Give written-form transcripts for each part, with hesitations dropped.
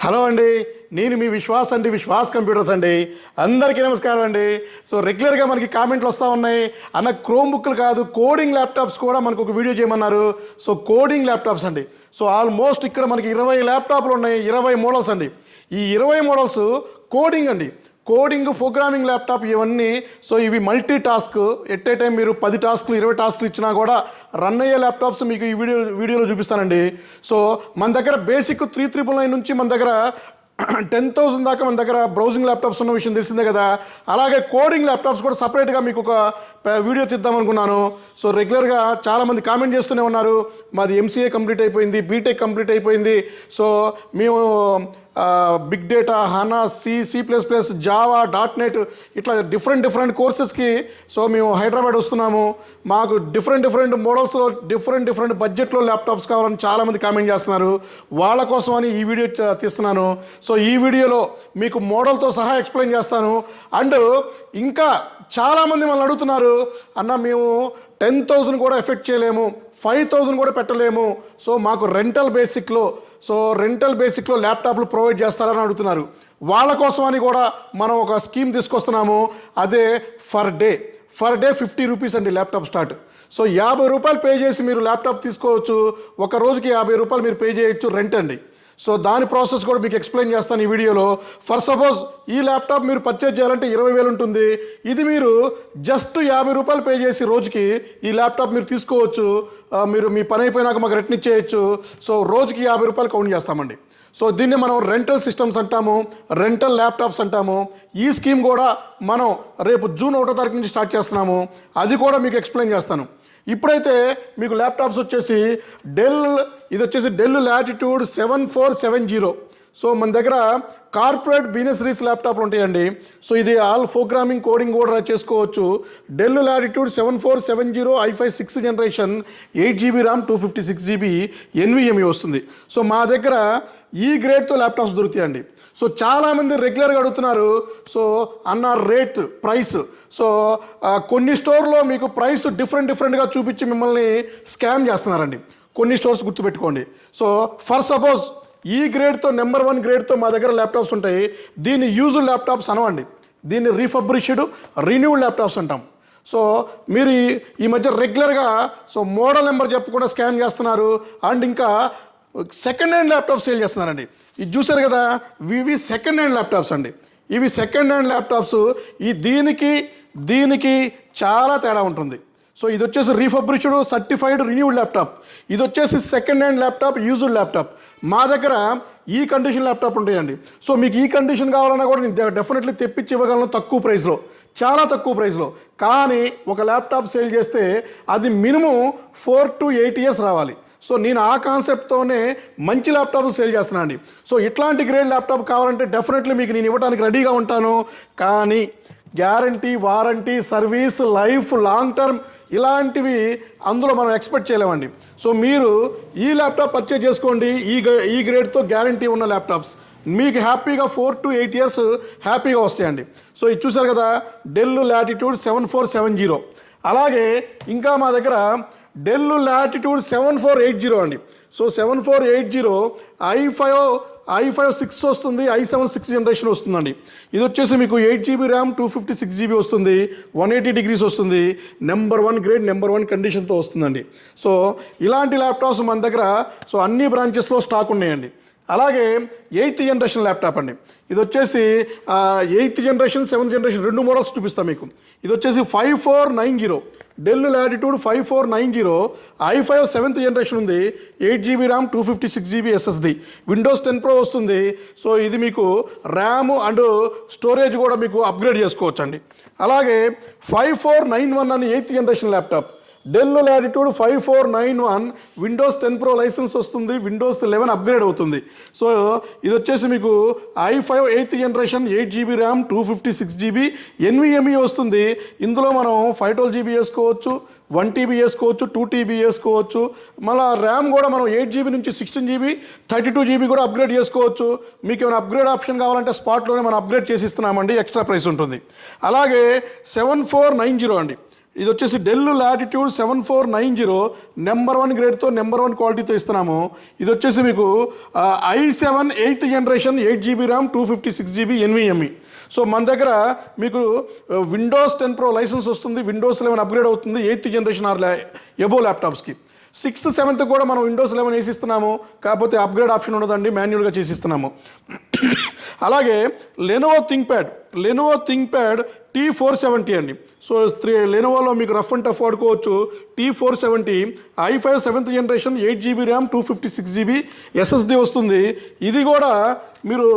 Hello అండి, నేను మీ విశ్వాస్ అండి, విశ్వాస్ కంప్యూటర్స్ అండి. అందరికీ నమస్కారం అండి. సో రెగ్యులర్గా మనకి కామెంట్లు వస్తూ ఉన్నాయి, అన్న క్రోమ్ బుక్లు కాదు కోడింగ్ ల్యాప్టాప్స్ కూడా మనకు ఒక వీడియో చేయమన్నారు. సో కోడింగ్ ల్యాప్టాప్స్ అండి. సో ఆల్మోస్ట్ ఇక్కడ మనకి 20 ల్యాప్టాప్లు ఉన్నాయి, 20 మోడల్స్ అండి. ఈ 20 మోడల్స్ కోడింగ్ అండి, కోడింగ్ ప్రోగ్రామింగ్ ల్యాప్టాప్ ఇవన్నీ. సో ఇవి multi task, at a time మీరు 10 టాస్క్లు 20 టాస్క్లు ఇచ్చినా కూడా రన్ అయ్యే ల్యాప్టాప్స్ మీకు ఈ వీడియోలో చూపిస్తానండి. సో మన దగ్గర బేసిక్ 399 నుంచి మన దగ్గర 10,000 దాకా మన దగ్గర బ్రౌజింగ్ ల్యాప్టాప్స్ ఉన్న విషయం తెలిసిందే కదా. అలాగే కోడింగ్ ల్యాప్టాప్స్ కూడా సపరేట్గా మీకు ఒక వీడియో తీద్దాం అనుకున్నాను. సో రెగ్యులర్గా చాలామంది కామెంట్ చేస్తూనే ఉన్నారు, మాది ఎంసీఏ కంప్లీట్ అయిపోయింది, బీటెక్ కంప్లీట్ అయిపోయింది, సో మేము బిగ్ డేటా, హనా, సి++, జావా, .NET ఇట్లా డిఫరెంట్ కోర్సెస్కి సో మేము హైదరాబాద్ వస్తున్నాము, మాకు డిఫరెంట్ మోడల్స్లో డిఫరెంట్ బడ్జెట్లో ల్యాప్టాప్స్ కావాలని చాలామంది కామెంట్ చేస్తున్నారు. వాళ్ళ కోసమని ఈ వీడియో తీస్తున్నాను. సో ఈ వీడియోలో మీకు మోడల్తో సహా ఎక్స్ప్లెయిన్ చేస్తాను. అండ్ ఇంకా చాలామంది మనల్ని అడుగుతున్నారు, అన్న మేము 10,000 కూడా ఎఫెక్ట్ చేయలేము, 5,000 కూడా పెట్టలేము, సో మాకు రెంటల్ బేసిక్లో ల్యాప్టాప్లు ప్రొవైడ్ చేస్తారని అడుగుతున్నారు. వాళ్ళ కోసమని కూడా మనం ఒక స్కీమ్ తీసుకొస్తున్నాము. అదే ఫర్ డే 50 రూపీస్ అండి ల్యాప్టాప్ స్టార్ట్. సో 50 రూపాయలు పే చేసి మీరు ల్యాప్టాప్ తీసుకోవచ్చు. ఒక రోజుకి 50 రూపాయలు మీరు పే చేయొచ్చు రెంట్ అండి. సో దాని ప్రాసెస్ కూడా మీకు ఎక్స్ప్లెయిన్ చేస్తాను ఈ వీడియోలో. ఫర్ సపోజ్ ఈ ల్యాప్టాప్ మీరు పర్చేజ్ చేయాలంటే 20,000 ఉంటుంది. ఇది మీరు జస్ట్ 50 రూపాయలు పే చేసి రోజుకి ఈ ల్యాప్టాప్ మీరు తీసుకోవచ్చు. మీరు మీ పని అయిపోయినాక మాకు రిటర్న్ ఇచ్చేయచ్చు. సో రోజుకి 50 రూపాయలు కౌంట్ చేస్తామండి. సో దీన్ని మనం రెంటల్ సిస్టమ్స్ అంటాము, రెంటల్ ల్యాప్టాప్స్ అంటాము. ఈ స్కీమ్ కూడా మనం రేపు జూన్ 1వ తారీఖు నుంచి స్టార్ట్ చేస్తున్నాము. అది కూడా మీకు ఎక్స్ప్లెయిన్ చేస్తాను. ఇప్పుడైతే మీకు ల్యాప్టాప్స్ వచ్చేసి ఇది వచ్చేసి డెల్ లాటిట్యూడ్ 7470. సో మన దగ్గర కార్పొరేట్ బిజినెస్ రీస్ ల్యాప్టాప్లు ఉంటాయండి. సో ఇది ఆల్ ప్రోగ్రామింగ్ కోడింగ్ కూడా చేసుకోవచ్చు. Del latitude 7470 i5 6th generation 8GB RAM 256GB NVMe వస్తుంది. సో మా దగ్గర ఈ గ్రేడ్తో ల్యాప్టాప్స్ దొరుకుతాయండి. సో చాలామంది రెగ్యులర్గా అడుగుతున్నారు, సో అన్న రేట్ ప్రైస్. సో కొన్ని స్టోర్లో మీకు ప్రైస్ డిఫరెంట్గా చూపించి మిమ్మల్ని స్కామ్ చేస్తున్నారండి. కొన్ని స్టోర్స్ గుర్తుపెట్టుకోండి. సో ఫర్ సపోజ్ ఈ గ్రేడ్తో నెంబర్ 1 గ్రేడ్తో మా దగ్గర ల్యాప్టాప్స్ ఉంటాయి. దీన్ని యూజ్డ్ ల్యాప్టాప్స్ అనవండి, దీన్ని రీఫబ్రిష్డ్ రిన్యూడ్ ల్యాప్టాప్స్ అంటాం. సో మీరు ఈ మధ్య రెగ్యులర్గా సో మోడల్ నెంబర్ చెప్పకుండా స్కామ్ చేస్తున్నారు. అండ్ ఇంకా సెకండ్ హ్యాండ్ ల్యాప్టాప్స్ సేల్ చేస్తున్నారండి. ఇది చూసారు కదా, ఇవి సెకండ్ హ్యాండ్ ల్యాప్టాప్స్ అండి. ఇవి సెకండ్ హ్యాండ్ ల్యాప్టాప్స్. దీనికి చాలా తేడా ఉంటుంది. సో ఇది వచ్చేసి రీఫబ్రిష్డ్ సర్టిఫైడ్ రిన్యూడ్ ల్యాప్టాప్, ఇది వచ్చేసి second hand laptop, used laptop. మా దగ్గర ఈ కండిషన్ ల్యాప్టాప్ ఉంటాయండి. సో మీకు ఈ కండిషన్ కావాలన్నా కూడా నేను డెఫినెట్లీ తెప్పించి ఇవ్వగలను, తక్కువ ప్రైస్లో, చాలా తక్కువ ప్రైస్లో. కానీ ఒక ల్యాప్టాప్ సేల్ చేస్తే అది మినిమం 4 to 8 years రావాలి. సో నేను ఆ కాన్సెప్ట్తోనే మంచి ల్యాప్టాప్ సేల్ చేస్తున్నాను అండి. సో ఇట్లాంటి గ్రేడ్ ల్యాప్టాప్ కావాలంటే డెఫినెట్లీ మీకు నేను ఇవ్వడానికి రెడీగా ఉంటాను. కానీ guarantee, warranty, service, life, long term ఇలాంటివి అందులో మనం ఎక్స్పెక్ట్ చేయలేమండి. సో మీరు ఈ ల్యాప్టాప్ పర్చేజ్ చేసుకోండి, ఈ గ్రేడ్తో గ్యారంటీ ఉన్న ల్యాప్టాప్స్ మీకు హ్యాపీగా 4 to 8 years హ్యాపీగా వస్తాయండి. సో ఇది చూసారు కదా, డెల్ లాటిట్యూడ్ 7470. అలాగే ఇంకా మా దగ్గర డెల్ లాటిట్యూడ్ 7480 అండి. సో 7480 i5 6 వస్తుంది, i7 6th జనరేషన్ వస్తుందండి. ఇది వచ్చేసి మీకు 8GB ర్యామ్ 256GB వస్తుంది, 180 degrees వస్తుంది, నెంబర్ 1 గ్రేడ్, నెంబర్ 1 కండిషన్తో వస్తుందండి. సో ఇలాంటి ల్యాప్టాప్స్ మన దగ్గర సో అన్ని బ్రాంచెస్లో స్టాక్ ఉన్నాయండి. అలాగే 8th జనరేషన్ ల్యాప్టాప్ అండి. ఇది వచ్చేసి 8th generation 7th generation 2 models చూపిస్తాం మీకు. ఇది వచ్చేసి 5490 del latitude 5490 i5 7th generation ఉంది, 8GB RAM 256GB SSD, Windows 10 Pro వస్తుంది. సో ఇది మీకు ర్యామ్ అండ్ స్టోరేజ్ కూడా మీకు అప్గ్రేడ్ చేసుకోవచ్చు అండి. అలాగే 5491 అని 8th generation laptop, Dell Latitude 5491 Windows 10 Pro licence వస్తుంది, విండోస్ 11 అప్గ్రేడ్ అవుతుంది. సో ఇది వచ్చేసి మీకు i5 8th generation 8GB RAM 256GB NVMe వస్తుంది. ఇందులో మనం 512GB వేసుకోవచ్చు, 1TB వేసుకోవచ్చు, 2TB వేసుకోవచ్చు. మళ్ళీ ర్యామ్ కూడా మనం 8GB నుంచి 16GB 32GB కూడా అప్గ్రేడ్ చేసుకోవచ్చు. మీకు ఏమైనా అప్గ్రేడ్ ఆప్షన్ కావాలంటే స్పాట్లోనే మనం అప్గ్రేడ్ చేసి ఇస్తున్నామండి, ఎక్స్ట్రా ప్రైస్ ఉంటుంది. అలాగే 7490 అండి, ఇది వచ్చేసి డెల్ లాటిట్యూడ్ 7490 నెంబర్ 1 గ్రేడ్తో నెంబర్ 1 క్వాలిటీతో ఇస్తున్నాము. ఇది వచ్చేసి మీకు i7 8th generation 8 GB RAM 256 GB NVMe. So మన దగ్గర మీకు విండోస్ 10 Pro లైసెన్స్ వస్తుంది, విండోస్ 11 అప్గ్రేడ్ అవుతుంది 8th generation or above ల్యాప్టాప్స్కి. 6th 7th కూడా మనం విండోస్ 11 వేసిస్తున్నాము, కాకపోతే అప్గ్రేడ్ ఆప్షన్ ఉండదండి, మాన్యువల్గా చేసిస్తున్నాము. అలాగే లెనోవో థింక్ప్యాడ్ T470 అండి. సో లెనోవోలో మీకు రఫ్ అండ్ టఫ్ వాడుకోవచ్చు. T470 i5 7th generation 8 GB RAM 256 GB SSD వస్తుంది. ఇది కూడా మీరు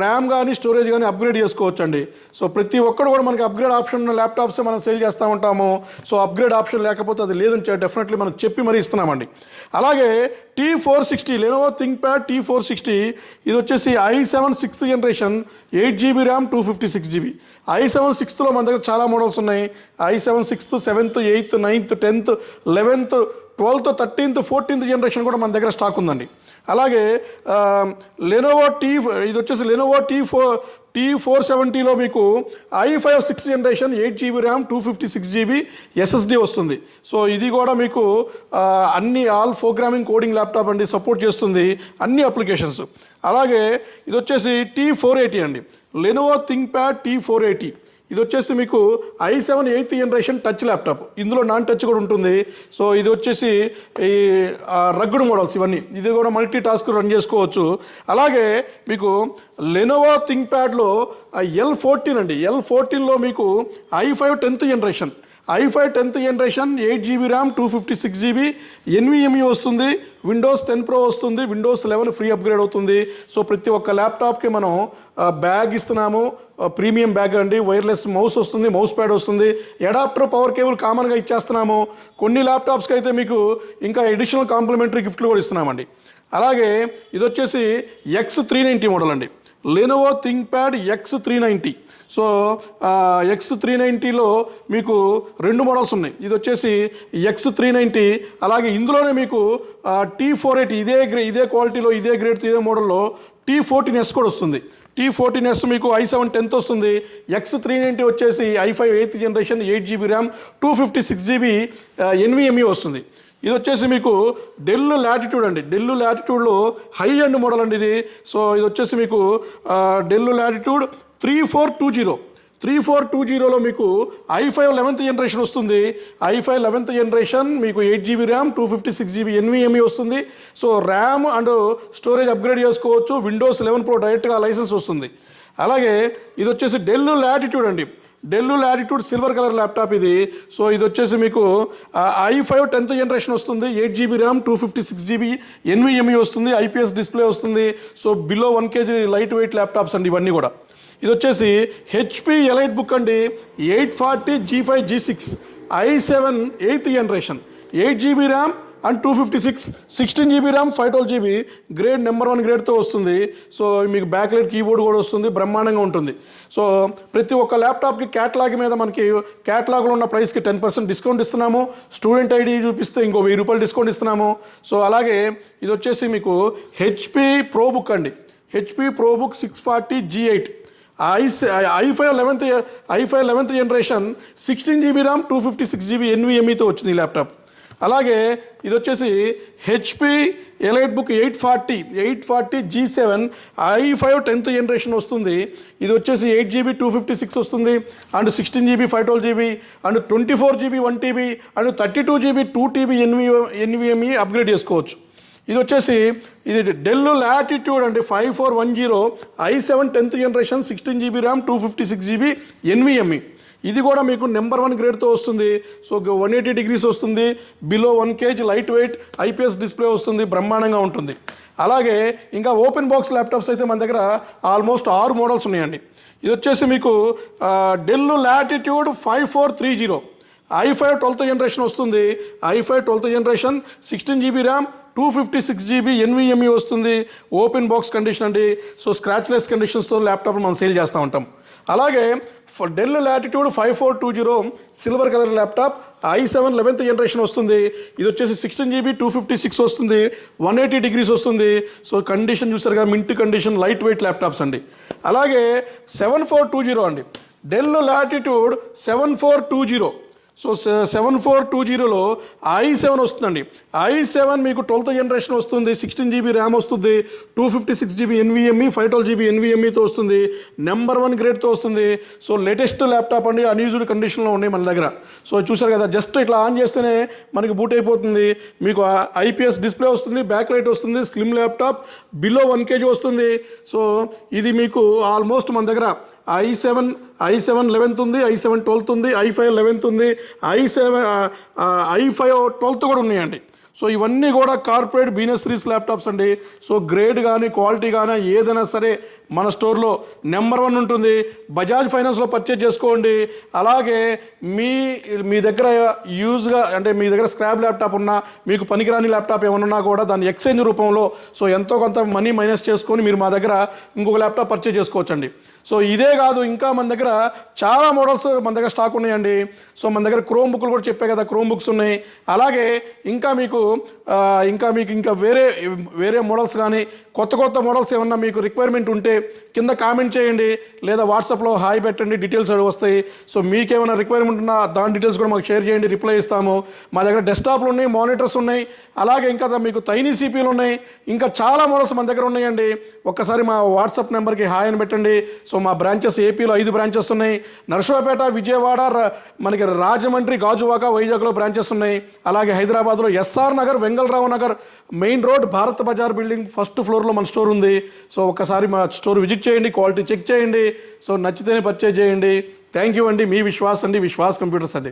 ర్యామ్ కానీ స్టోరేజ్ కానీ అప్గ్రేడ్ చేసుకోవచ్చు అండి. సో ప్రతి ఒక్కరు కూడా మనకి అప్గ్రేడ్ ఆప్షన్ ఉన్న ల్యాప్టాప్స్ మనం సేల్ చేస్తూ ఉంటాము. సో అప్గ్రేడ్ ఆప్షన్ లేకపోతే అది లేదని డెఫినెట్లీ మనం చెప్పి మరీ ఇస్తున్నామండి. అలాగే T460 లెనోవో థింక్ప్యాడ్ T460 ఇది వచ్చేసి i7 6th generation 8 GB RAM 256 GB. i7 6thలో మన దగ్గర చాలా మోడల్స్ ఉన్నాయి. i7 6th 7th 8th 9th 10th 11th 12th 13th 14th generation కూడా మన దగ్గర స్టాక్ ఉందండి. అలాగే ఇది వచ్చేసి లెనోవో T470లో మీకు i5 6th generation 8 GB RAM 256 GB SSD వస్తుంది. సో ఇది కూడా మీకు ఆల్ ప్రోగ్రామింగ్ కోడింగ్ ల్యాప్టాప్ అండి, సపోర్ట్ చేస్తుంది అన్ని అప్లికేషన్స్. అలాగే ఇది వచ్చేసి T480 అండి, లెనోవో థింక్ప్యాడ్ T480. ఇది వచ్చేసి మీకు i7 8th generation touch laptop, ఇందులో నాన్ టచ్ కూడా ఉంటుంది. సో ఇది వచ్చేసి ఈ రగ్గుడు మోడల్స్ ఇవన్నీ, ఇది కూడా మల్టీ టాస్క్ రన్ చేసుకోవచ్చు. అలాగే మీకు లెనోవో థింక్ప్యాడ్లో L14 అండి, L14లో మీకు i5 10th generation 8 GB RAM 256 GB NVMe వస్తుంది, విండోస్ 10 Pro వస్తుంది, విండోస్ 11 ఫ్రీ అప్గ్రేడ్ అవుతుంది. సో ప్రతి ఒక్క ల్యాప్టాప్కి మనం బ్యాగ్ ఇస్తున్నాము, ప్రీమియం బ్యాగ్ అండి, వైర్లెస్ మౌస్ వస్తుంది, మౌస్ ప్యాడ్ వస్తుంది, అడాప్టర్ పవర్ కేబుల్ కామన్గా ఇచ్చేస్తున్నాము. కొన్ని ల్యాప్టాప్స్కి అయితే మీకు ఇంకా ఎడిషనల్ కాంప్లిమెంటరీ గిఫ్ట్లు కూడా ఇస్తున్నామండి. అలాగే ఇది వచ్చేసి X390 మోడల్ అండి, లెనోవో థింక్ప్యాడ్ X390. సో X390లో మీకు 2 మోడల్స్ ఉన్నాయి. ఇది వచ్చేసి X390. అలాగే ఇందులోనే మీకు T480 ఇదే క్వాలిటీలో ఇదే గ్రేడ్తో ఇదే మోడల్లో T14S కూడా వస్తుంది. T14S మీకు i7 10th వస్తుంది. X390 వచ్చేసి i5 8th generation 8 GB RAM 256 GB NVMe వస్తుంది. ఇది వచ్చేసి మీకు డెల్ లాటిట్యూడ్ అండి, డెల్ లాటిట్యూడ్లో హై ఎండ్ మోడల్ అండి ఇది. సో ఇది వచ్చేసి మీకు డెల్ లాటిట్యూడ్ 3420లో మీకు i5 11th జనరేషన్ వస్తుంది. i5 11th జనరేషన్ మీకు 8 GB ర్యామ్ 256 GB NVMe వస్తుంది. So RAM and storage upgrade చేసుకోవచ్చు, విండోస్ 11 Pro డైరెక్ట్గా లైసెన్స్ వస్తుంది. అలాగే ఇది వచ్చేసి డెల్ లాటిట్యూడ్ అండి, del latitude silver colour laptop ఇది. సో ఇది వచ్చేసి మీకు i5 10th జనరేషన్ వస్తుంది, 8 GB ర్యామ్ 256 GB NVMe వస్తుంది, IPS డిస్ప్లే వస్తుంది. So below 1 kg light weight laptops అండి ఇవన్నీ కూడా. ఇది వచ్చేసి HP ఎలైట్ బుక్ అండి, 840 G5 G6 i7 8th generation 8 GB RAM and 256 16 GB RAM 512 GB grade number 1 గ్రేడ్తో వస్తుంది. సో మీకు బ్యాక్లైట్ కీబోర్డ్ కూడా వస్తుంది, బ్రహ్మాండంగా ఉంటుంది. సో ప్రతి ఒక్క ల్యాప్టాప్కి క్యాటలాగ్ మీద మనకి క్యాటలాగ్లో ఉన్న ప్రైస్కి 10% డిస్కౌంట్ ఇస్తున్నాము. స్టూడెంట్ ఐడి చూపిస్తే ఇంకో ₹1000 డిస్కౌంట్ ఇస్తున్నాము. సో అలాగే ఇది వచ్చేసి మీకు HP ProBook అండి, HP ProBook 640 G8 i5 11th generation 16 GB RAM 256 GB NVMeతో వచ్చింది ఈ ల్యాప్టాప్. అలాగే ఇది వచ్చేసి HP elite book 840 G7 i5 10th generation వస్తుంది. ఇది వచ్చేసి 8 GB 256 వస్తుంది and 16 GB 512 GB and 24 GB 1 TB and 32 GB 2 TB NVMe upgrade చేసుకోవచ్చు. ఇది వచ్చేసి ఇది డెల్ లాటిట్యూడ్ అంటే 5410 i7 10th generation 16 GB RAM 256 GB NVMe. ఇది కూడా మీకు నెంబర్ 1 గ్రేడ్తో వస్తుంది. సో 180 degrees వస్తుంది, below 1 kg light weight, IPS display వస్తుంది, బ్రహ్మాండంగా ఉంటుంది. అలాగే ఇంకా ఓపెన్ బాక్స్ ల్యాప్టాప్స్ అయితే మన దగ్గర ఆల్మోస్ట్ 6 మోడల్స్ ఉన్నాయండి. ఇది వచ్చేసి మీకు del latitude 5430 i5 12th generation వస్తుంది. i5 12th generation 16 GB RAM 256 GB NVMe వస్తుంది. ఓపెన్ బాక్స్ కండిషన్ అండి. సో స్క్రాచ్లెస్ కండిషన్స్తో ల్యాప్టాప్ మనం సేల్ చేస్తూ ఉంటాం. అలాగే del latitude 5420 silver colour laptop i7 11th generation వస్తుంది. ఇది వచ్చేసి 16 GB 256 వస్తుంది, 180 degrees వస్తుంది. సో కండిషన్ చూసారుగా, mint condition, light weight laptops అండి. అలాగే 7420 అండి, డెల్ లాటిట్యూడ్ 7420 సో 7420లో i7 వస్తుందండి. i7 మీకు 12th జనరేషన్ వస్తుంది, 16 GB ర్యామ్ వస్తుంది, 256 GB NVMe, 512 GB NVMeతో వస్తుంది, నెంబర్ 1 గ్రేడ్తో వస్తుంది. సో లేటెస్ట్ ల్యాప్టాప్ అండి, అన్యూజ్డ్ కండిషన్లో ఉన్నాయి మన దగ్గర. సో చూసారు కదా, జస్ట్ ఇట్లా ఆన్ చేస్తేనే మనకి బూట్ అయిపోతుంది. మీకు IPS డిస్ప్లే వస్తుంది, బ్యాక్ లైట్ వస్తుంది, స్లిమ్ ల్యాప్టాప్, బిలో 1 kg వస్తుంది. సో ఇది మీకు ఆల్మోస్ట్ మన దగ్గర i7 11th ఉంది, i7 12th ఉంది, i5 11th ఉంది, i5 12th కూడా ఉన్నాయండి. సో ఇవన్నీ కూడా కార్పొరేట్ బిజినెస్ సిరీస్ ల్యాప్టాప్స్ అండి. సో గ్రేడ్ కానీ క్వాలిటీ కానీ ఏదైనా సరే మన స్టోర్లో నెంబర్ 1 ఉంటుంది. బజాజ్ ఫైనాన్స్లో పర్చేజ్ చేసుకోండి. అలాగే మీ దగ్గర యూజ్గా అంటే మీ దగ్గర స్క్రాప్ ల్యాప్టాప్ ఉన్నా, మీకు పనికిరాని ల్యాప్టాప్ ఏమైనా ఉన్నా కూడా దాన్ని ఎక్స్చేంజ్ రూపంలో సో ఎంతో కొంత మనీ మైనస్ చేసుకొని మీరు మా దగ్గర ఇంకొక ల్యాప్టాప్ పర్చేజ్ చేసుకోవచ్చండి. సో ఇదే కాదు, ఇంకా మన దగ్గర చాలా మోడల్స్ మన దగ్గర స్టాక్ ఉన్నాయండి. సో మన దగ్గర క్రోమ్ బుక్లు కూడా చెప్పే కదా, క్రోమ్ బుక్స్ ఉన్నాయి. అలాగే ఇంకా మీకు వేరే మోడల్స్ కానీ కొత్త మోడల్స్ ఏమన్నా మీకు రిక్వైర్మెంట్ ఉంటే కింద కామెంట్ చేయండి, లేదా వాట్సాప్లో హాయ్ పెట్టండి, డీటెయిల్స్ వస్తాయి. సో మీకేమైనా రిక్వైర్మెంట్ ఉన్నా దాని డీటెయిల్స్ కూడా మాకు షేర్ చేయండి, రిప్లై ఇస్తాము. మా దగ్గర డెస్క్టాప్లు ఉన్నాయి, మానిటర్స్ ఉన్నాయి, అలాగే ఇంకా మీకు తైనీ సిపిలు ఉన్నాయి, ఇంకా చాలా మోడల్స్ మన దగ్గర ఉన్నాయండి. ఒక్కసారి మా వాట్సాప్ నెంబర్కి హాయ్ అని పెట్టండి. సో మా బ్రాంచెస్ ఏపీలో 5 బ్రాంచెస్ ఉన్నాయి. నర్సరావుపేట, విజయవాడ, మనకి రాజమండ్రి, గాజువాక, వైజాగ్లో బ్రాంచెస్ ఉన్నాయి. అలాగే హైదరాబాద్లో SR Nagar, Vengalrao Nagar main road, Bharat Bazar building first ఫ్లోర్లో మన స్టోర్ ఉంది. సో ఒక్కసారి మా స్టోర్ విజిట్ చేయండి, క్వాలిటీ చెక్ చేయండి. సో నచ్చితేనే పర్చేజ్ చేయండి. థ్యాంక్ యూ అండి. మీ విశ్వాస్ అండి, విశ్వాస్ కంప్యూటర్స్ అండి.